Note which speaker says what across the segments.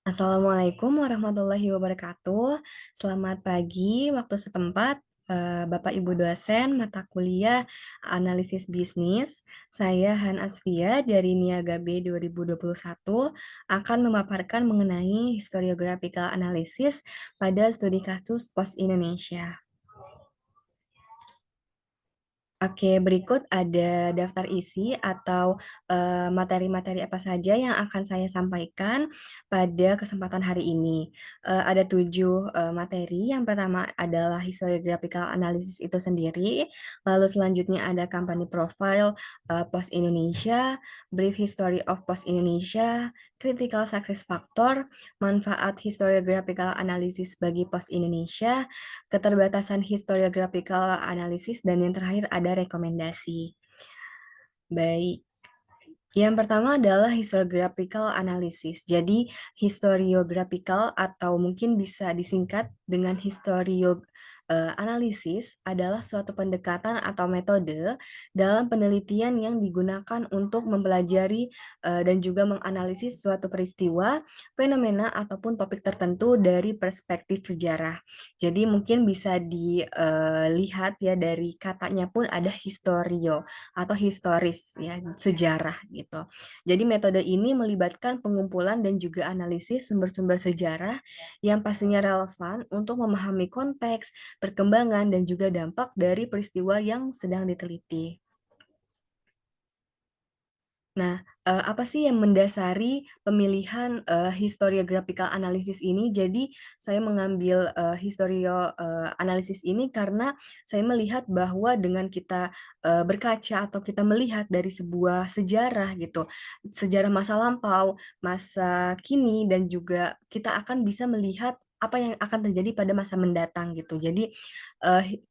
Speaker 1: Assalamualaikum warahmatullahi wabarakatuh. Selamat pagi waktu setempat, Bapak Ibu dosen mata kuliah analisis bisnis. Saya Han Asfia dari Niaga B 2021 akan memaparkan mengenai historiographical analysis pada studi kasus pos Indonesia. Oke, berikut ada daftar isi atau materi-materi apa saja yang akan saya sampaikan pada kesempatan hari ini. Ada 7 materi. Yang pertama adalah historiographical analysis itu sendiri, lalu selanjutnya ada company profile Pos Indonesia, brief history of Pos Indonesia, critical success factor, manfaat historiographical analysis bagi Pos Indonesia, keterbatasan historiographical analysis, dan yang terakhir ada rekomendasi. Baik, yang pertama adalah historiographical analysis. Jadi, historiographical atau mungkin bisa disingkat dengan analisis adalah suatu pendekatan atau metode dalam penelitian yang digunakan untuk mempelajari dan juga menganalisis suatu peristiwa, fenomena ataupun topik tertentu dari perspektif sejarah. Jadi mungkin bisa dilihat ya dari katanya pun ada historio atau historis ya, sejarah gitu. Jadi metode ini melibatkan pengumpulan dan juga analisis sumber-sumber sejarah yang pastinya relevan untuk memahami konteks, perkembangan, dan juga dampak dari peristiwa yang sedang diteliti. Nah, apa sih yang mendasari pemilihan, historiographical analysis ini? Jadi saya mengambil, analisis ini karena saya melihat bahwa dengan kita, berkaca atau kita melihat dari sebuah sejarah gitu, sejarah masa lampau, masa kini, dan juga kita akan bisa melihat apa yang akan terjadi pada masa mendatang gitu. Jadi, eee,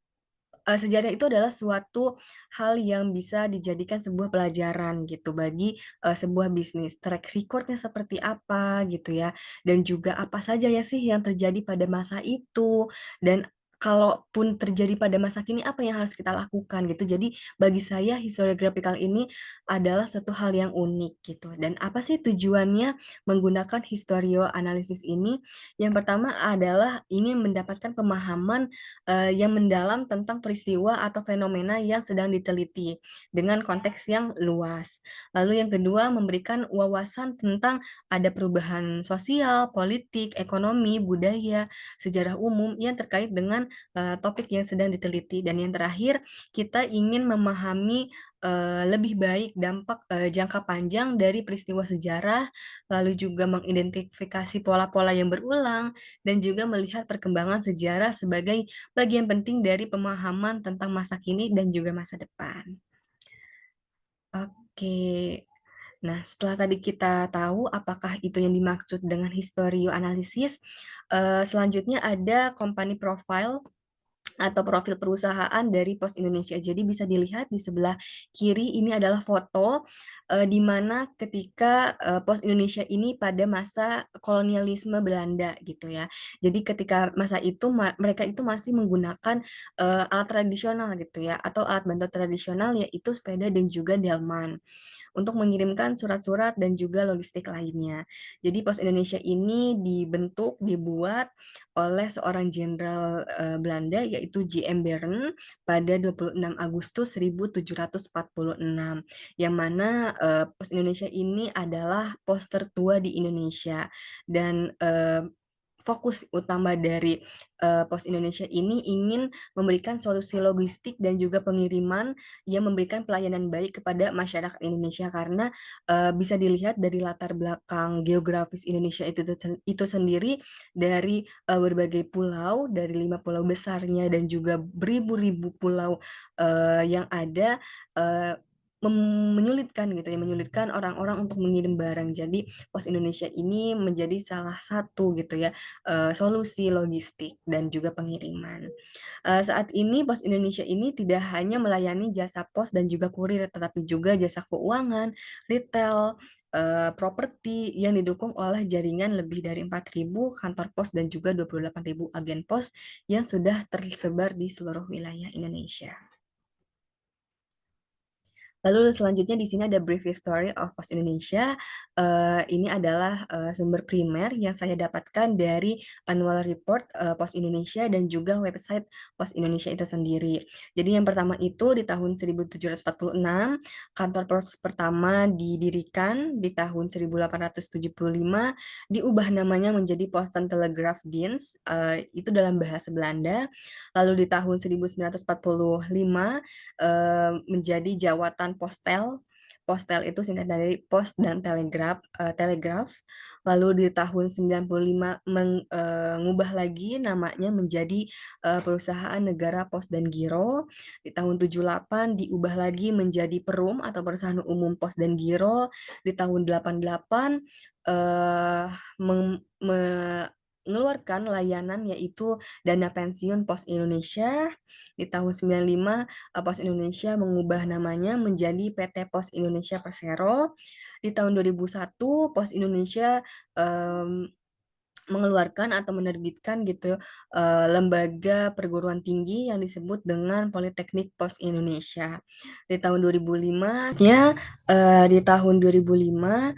Speaker 1: sejarah itu adalah suatu hal yang bisa dijadikan sebuah pelajaran gitu bagi, sebuah bisnis. Track record-nya seperti apa gitu ya, dan juga apa saja ya sih yang terjadi pada masa itu, dan kalaupun terjadi pada masa kini apa yang harus kita lakukan gitu. Jadi bagi saya historiographical ini adalah suatu hal yang unik gitu. Dan apa sih tujuannya menggunakan historio analisis ini? Yang pertama adalah ingin mendapatkan pemahaman yang mendalam tentang peristiwa atau fenomena yang sedang diteliti dengan konteks yang luas. Lalu yang kedua, memberikan wawasan tentang ada perubahan sosial, politik, ekonomi, budaya, sejarah umum yang terkait dengan topik yang sedang diteliti. Dan yang terakhir, kita ingin memahami lebih baik dampak jangka panjang dari peristiwa sejarah, lalu juga mengidentifikasi pola-pola yang berulang, dan juga melihat perkembangan sejarah sebagai bagian penting dari pemahaman tentang masa kini dan juga masa depan. Oke. Nah, setelah tadi kita tahu apakah itu yang dimaksud dengan historioanalisis, selanjutnya ada company profile atau profil perusahaan dari Pos Indonesia. Jadi bisa dilihat di sebelah kiri ini adalah foto, di mana ketika, Pos Indonesia ini pada masa kolonialisme Belanda gitu ya. Jadi ketika masa itu mereka itu masih menggunakan, alat tradisional gitu ya, atau alat bantu tradisional yaitu sepeda dan juga delman untuk mengirimkan surat-surat dan juga logistik lainnya. Jadi Pos Indonesia ini dibuat oleh seorang jenderal Belanda yaitu J.M. Barron pada 26 Agustus 1746, yang mana Pos Indonesia ini adalah pos tertua di Indonesia, dan fokus utama dari Pos Indonesia ini ingin memberikan solusi logistik dan juga pengiriman yang memberikan pelayanan baik kepada masyarakat Indonesia, karena bisa dilihat dari latar belakang geografis Indonesia itu sendiri dari berbagai pulau, dari 5 pulau besarnya dan juga beribu-ribu pulau yang ada, eee, menyulitkan gitu ya, menyulitkan orang-orang untuk mengirim barang. Jadi Pos Indonesia ini menjadi salah satu gitu ya, solusi logistik dan juga pengiriman. Saat ini Pos Indonesia ini tidak hanya melayani jasa pos dan juga kurir, tetapi juga jasa keuangan, retail, properti yang didukung oleh jaringan lebih dari 4.000 kantor pos dan juga 28.000 agen pos yang sudah tersebar di seluruh wilayah Indonesia. Lalu selanjutnya di sini ada brief history of Pos Indonesia. Ini adalah sumber primer yang saya dapatkan dari annual report Pos Indonesia dan juga website Pos Indonesia itu sendiri. Jadi yang pertama itu di tahun 1746, kantor pos pertama didirikan di tahun 1875, diubah namanya menjadi Post and Telegraph Dienst, itu dalam bahasa Belanda. Lalu di tahun 1945 menjadi jawatan postel. Postel itu singkat dari pos dan telegraf. Lalu di tahun 95 mengubah lagi namanya menjadi perusahaan negara pos dan giro. Di tahun 78 diubah lagi menjadi Perum atau perusahaan umum pos dan giro. Di tahun 88 eh, mengeluarkan layanan yaitu dana pensiun Pos Indonesia. Di tahun 95 Pos Indonesia mengubah namanya menjadi PT Pos Indonesia Persero. Di tahun 2001 Pos Indonesia em, mengeluarkan atau menerbitkan gitu lembaga perguruan tinggi yang disebut dengan Politeknik Pos Indonesia. Di tahun 2005, di tahun 2005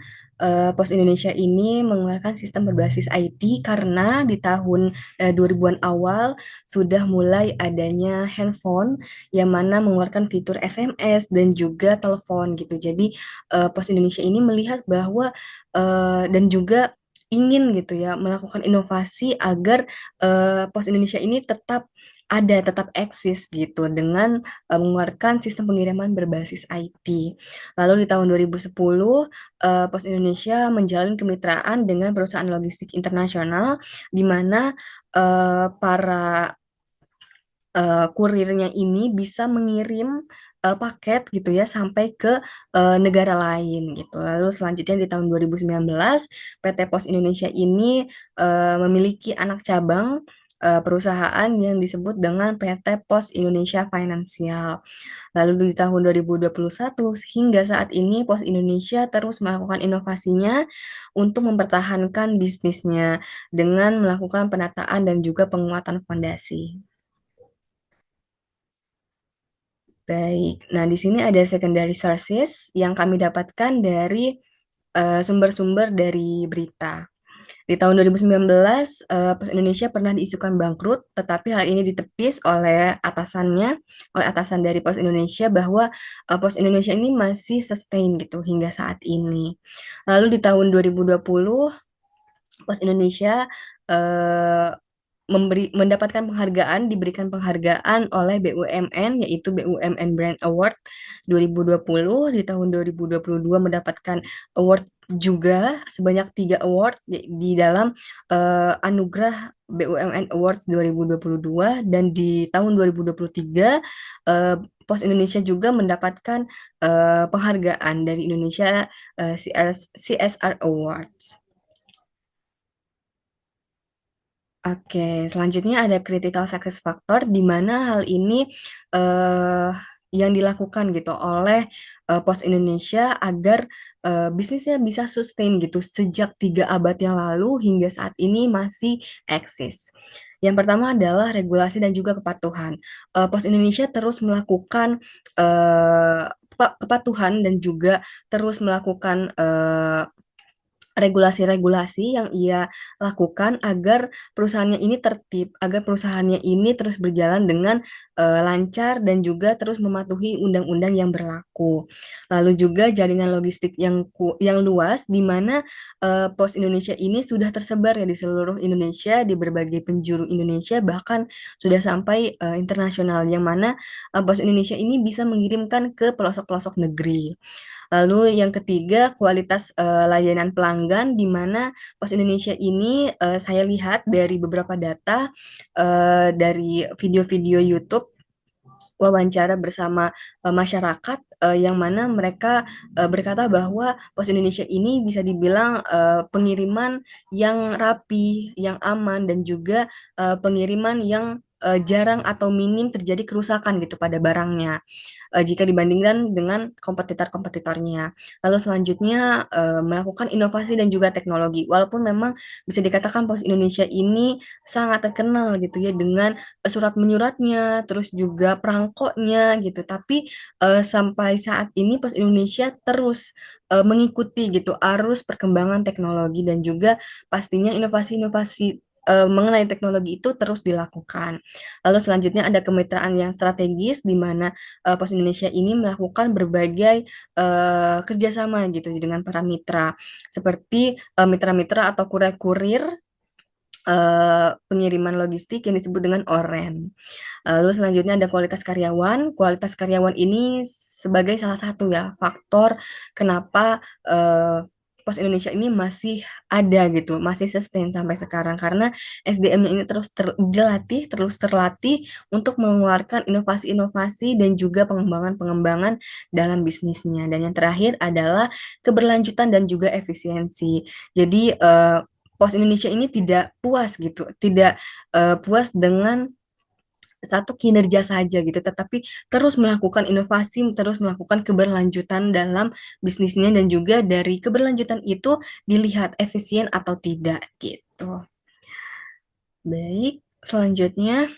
Speaker 1: Pos Indonesia ini mengeluarkan sistem berbasis IT karena di tahun 2000-an awal sudah mulai adanya handphone yang mana mengeluarkan fitur SMS dan juga telepon gitu. Jadi Pos Indonesia ini melihat bahwa dan juga ingin gitu ya melakukan inovasi agar Pos Indonesia ini tetap ada, tetap eksis gitu dengan mengeluarkan sistem pengiriman berbasis IT. Lalu di tahun 2010 Pos Indonesia menjalin kemitraan dengan perusahaan logistik internasional di mana para kurirnya ini bisa mengirim paket gitu ya sampai ke negara lain gitu. Lalu selanjutnya di tahun 2019 PT Pos Indonesia ini memiliki anak cabang perusahaan yang disebut dengan PT Pos Indonesia Financial. Lalu di tahun 2021 hingga saat ini Pos Indonesia terus melakukan inovasinya untuk mempertahankan bisnisnya dengan melakukan penataan dan juga penguatan fondasi. Baik, nah di sini ada secondary sources yang kami dapatkan dari sumber-sumber dari berita. Di tahun 2019, Pos Indonesia pernah diisukan bangkrut, tetapi hal ini ditepis oleh oleh atasan dari Pos Indonesia bahwa Pos Indonesia ini masih sustain gitu hingga saat ini. Lalu di tahun 2020, Pos Indonesia eh, diberikan penghargaan oleh BUMN yaitu BUMN Brand Award 2020. Di tahun 2022 mendapatkan award juga sebanyak 3 award di dalam anugerah BUMN Awards 2022 dan di tahun 2023 Pos Indonesia juga mendapatkan penghargaan dari Indonesia CSR Awards. Oke, selanjutnya ada critical success factor di mana hal ini eh, yang dilakukan gitu oleh Pos Indonesia agar bisnisnya bisa sustain gitu sejak 3 abad yang lalu hingga saat ini masih eksis. Yang pertama adalah regulasi dan juga kepatuhan. Pos Indonesia terus melakukan kepatuhan dan juga terus melakukan regulasi-regulasi yang ia lakukan agar perusahaannya ini tertib, agar perusahaannya ini terus berjalan dengan lancar dan juga terus mematuhi undang-undang yang berlaku. Lalu juga jaringan logistik yang luas di mana Pos Indonesia ini sudah tersebar ya di seluruh Indonesia, di berbagai penjuru Indonesia, bahkan sudah sampai internasional yang mana Pos Indonesia ini bisa mengirimkan ke pelosok-pelosok negeri. Lalu yang ketiga, kualitas layanan pelanggan di mana Pos Indonesia ini saya lihat dari beberapa data dari video-video YouTube wawancara bersama masyarakat yang mana mereka berkata bahwa Pos Indonesia ini bisa dibilang pengiriman yang rapi, yang aman dan juga pengiriman yang jarang atau minim terjadi kerusakan gitu pada barangnya jika dibandingkan dengan kompetitor-kompetitornya. Lalu selanjutnya melakukan inovasi dan juga teknologi. Walaupun memang bisa dikatakan Pos Indonesia ini sangat terkenal gitu ya dengan surat menyuratnya, terus juga perangkonya gitu. Tapi sampai saat ini Pos Indonesia terus mengikuti gitu arus perkembangan teknologi dan juga pastinya inovasi-inovasi mengenai teknologi itu terus dilakukan. Lalu selanjutnya ada kemitraan yang strategis di mana Pos Indonesia ini melakukan berbagai kerjasama gitu dengan para mitra seperti mitra-mitra atau kurir-kurir pengiriman logistik yang disebut dengan oren. Lalu selanjutnya ada kualitas karyawan. Kualitas karyawan ini sebagai salah satu ya faktor kenapa Pos Indonesia ini masih ada gitu, masih sustain sampai sekarang karena SDM-nya ini terus terlatih untuk mengeluarkan inovasi-inovasi dan juga pengembangan-pengembangan dalam bisnisnya. Dan yang terakhir adalah keberlanjutan dan juga efisiensi. Jadi Pos Indonesia ini tidak puas gitu, tidak puas dengan satu kinerja saja gitu, tetapi terus melakukan inovasi, terus melakukan keberlanjutan dalam bisnisnya dan juga dari keberlanjutan itu dilihat efisien atau tidak gitu. Baik, selanjutnya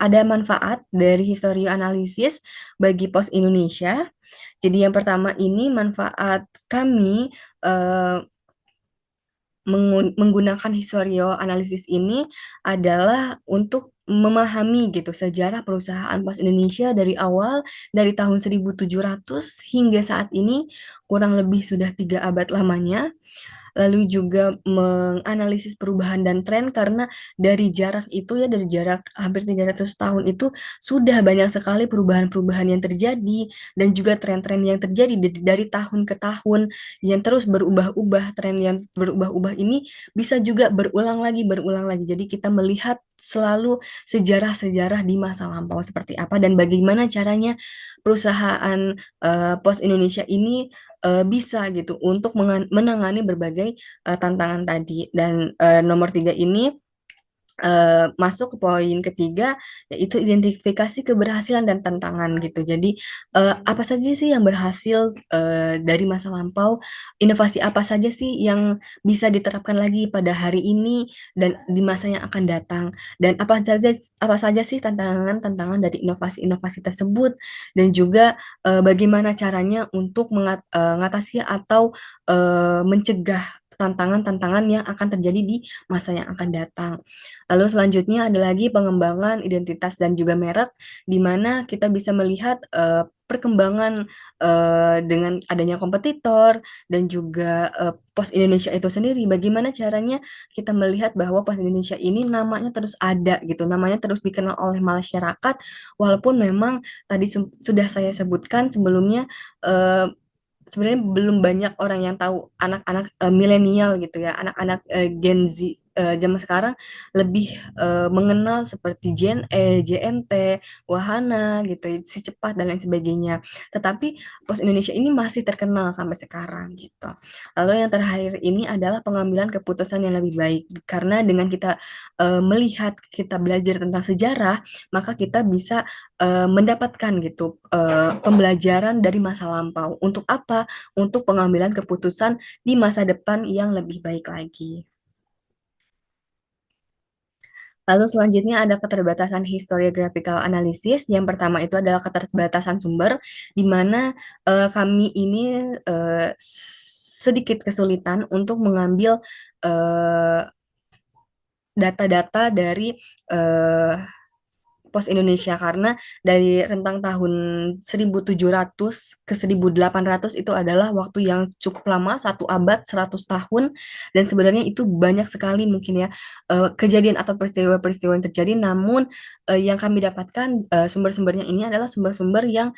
Speaker 1: ada manfaat dari historioanalisis bagi Pos Indonesia. Jadi yang pertama ini manfaat kami eh, menggunakan historio analisis ini adalah untuk memahami gitu sejarah perusahaan Pos Indonesia dari awal dari tahun 1700 hingga saat ini kurang lebih sudah 3 abad lamanya. Lalu juga menganalisis perubahan dan tren karena dari jarak itu ya dari jarak hampir 300 tahun itu sudah banyak sekali perubahan-perubahan yang terjadi dan juga tren-tren yang terjadi dari tahun ke tahun yang terus berubah-ubah. Tren yang berubah-ubah ini bisa juga berulang lagi. Jadi kita melihat selalu sejarah-sejarah di masa lampau seperti apa dan bagaimana caranya perusahaan Pos Indonesia ini bisa gitu untuk menangani berbagai tantangan tadi. Dan nomor tiga ini masuk ke poin ketiga, yaitu identifikasi keberhasilan dan tantangan gitu. Jadi apa saja sih yang berhasil dari masa lampau, inovasi apa saja sih yang bisa diterapkan lagi pada hari ini dan di masa yang akan datang, dan apa saja sih tantangan-tantangan dari inovasi-inovasi tersebut, dan juga bagaimana caranya untuk mengatasi atau mencegah tantangan-tantangan yang akan terjadi di masa yang akan datang. Lalu selanjutnya ada lagi pengembangan identitas dan juga merek, di mana kita bisa melihat perkembangan dengan adanya kompetitor dan juga Pos Indonesia itu sendiri. Bagaimana caranya kita melihat bahwa Pos Indonesia ini namanya terus ada gitu, namanya terus dikenal oleh masyarakat, walaupun memang tadi sudah saya sebutkan sebelumnya. Sebenarnya belum banyak orang yang tahu anak-anak milenial gitu ya, anak-anak Gen Z zaman sekarang lebih mengenal seperti JNT, Wahana gitu, si cepat dan lain sebagainya. Tetapi Pos Indonesia ini masih terkenal sampai sekarang gitu. Lalu yang terakhir ini adalah pengambilan keputusan yang lebih baik karena dengan kita melihat, kita belajar tentang sejarah, maka kita bisa mendapatkan gitu pembelajaran dari masa lampau. Untuk apa? Untuk pengambilan keputusan di masa depan yang lebih baik lagi. Lalu selanjutnya ada keterbatasan historiographical analysis. Yang pertama itu adalah keterbatasan sumber, di mana kami ini sedikit kesulitan untuk mengambil eh, data-data dari eh, Pos Indonesia karena dari rentang tahun 1700 ke 1800 itu adalah waktu yang cukup lama, 1 abad, 100 tahun, dan sebenarnya itu banyak sekali mungkin ya kejadian atau peristiwa-peristiwa yang terjadi, namun yang kami dapatkan sumber-sumbernya ini adalah sumber-sumber yang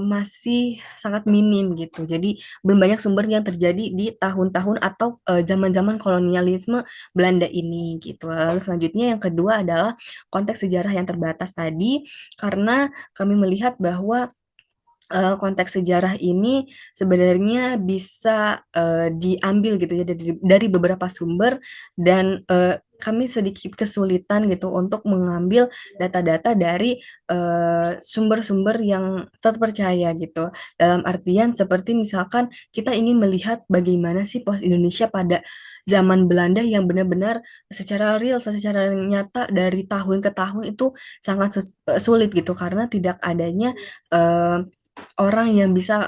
Speaker 1: masih sangat minim gitu. Jadi belum banyak sumber yang terjadi di tahun-tahun atau zaman-zaman kolonialisme Belanda ini gitu. Lalu selanjutnya yang kedua adalah konteks sejarah yang terbatas tadi, karena kami melihat bahwa konteks sejarah ini sebenarnya bisa, diambil gitu ya dari beberapa sumber dan, kami sedikit kesulitan gitu untuk mengambil data-data dari, sumber-sumber yang terpercaya gitu. Dalam artian seperti misalkan kita ingin melihat bagaimana sih pos Indonesia pada zaman Belanda yang benar-benar secara real, secara nyata dari tahun ke tahun itu sangat sulit gitu karena tidak adanya, orang yang bisa,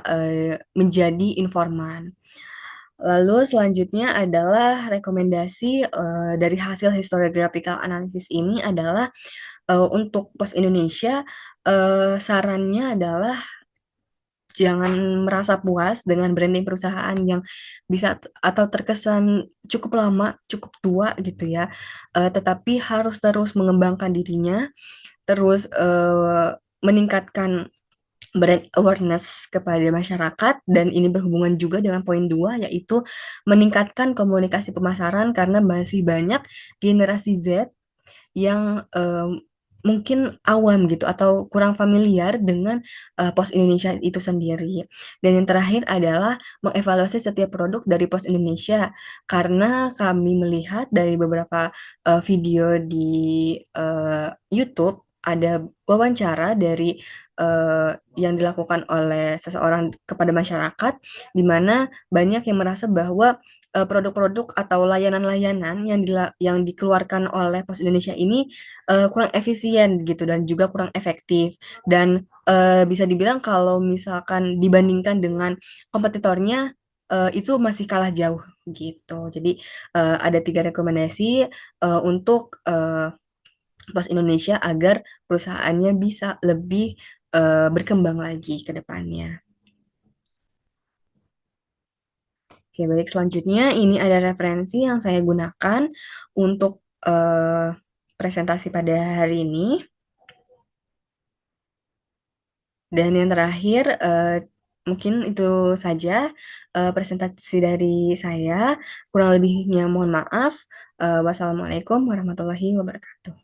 Speaker 1: menjadi informan. Lalu selanjutnya adalah rekomendasi, dari hasil historiographical analysis ini adalah, untuk pos Indonesia, sarannya adalah jangan merasa puas dengan branding perusahaan yang bisa atau terkesan cukup lama, cukup tua gitu ya, tetapi harus terus mengembangkan dirinya, terus, meningkatkan brand awareness kepada masyarakat dan ini berhubungan juga dengan poin 2 yaitu meningkatkan komunikasi pemasaran karena masih banyak generasi Z yang, mungkin awam gitu atau kurang familiar dengan, Pos Indonesia itu sendiri. Dan yang terakhir adalah mengevaluasi setiap produk dari Pos Indonesia, karena kami melihat dari beberapa, video di, YouTube ada wawancara dari, yang dilakukan oleh seseorang kepada masyarakat, di mana banyak yang merasa bahwa, produk-produk atau layanan-layanan yang dikeluarkan oleh Pos Indonesia ini, kurang efisien gitu dan juga kurang efektif dan, bisa dibilang kalau misalkan dibandingkan dengan kompetitornya, itu masih kalah jauh gitu. Jadi, ada 3 rekomendasi, untuk, Pos Indonesia agar perusahaannya bisa lebih, berkembang lagi ke depannya. Oke, baik selanjutnya ini ada referensi yang saya gunakan untuk, presentasi pada hari ini. Dan yang terakhir, mungkin itu saja, presentasi dari saya. Kurang lebihnya mohon maaf. Wassalamualaikum warahmatullahi wabarakatuh.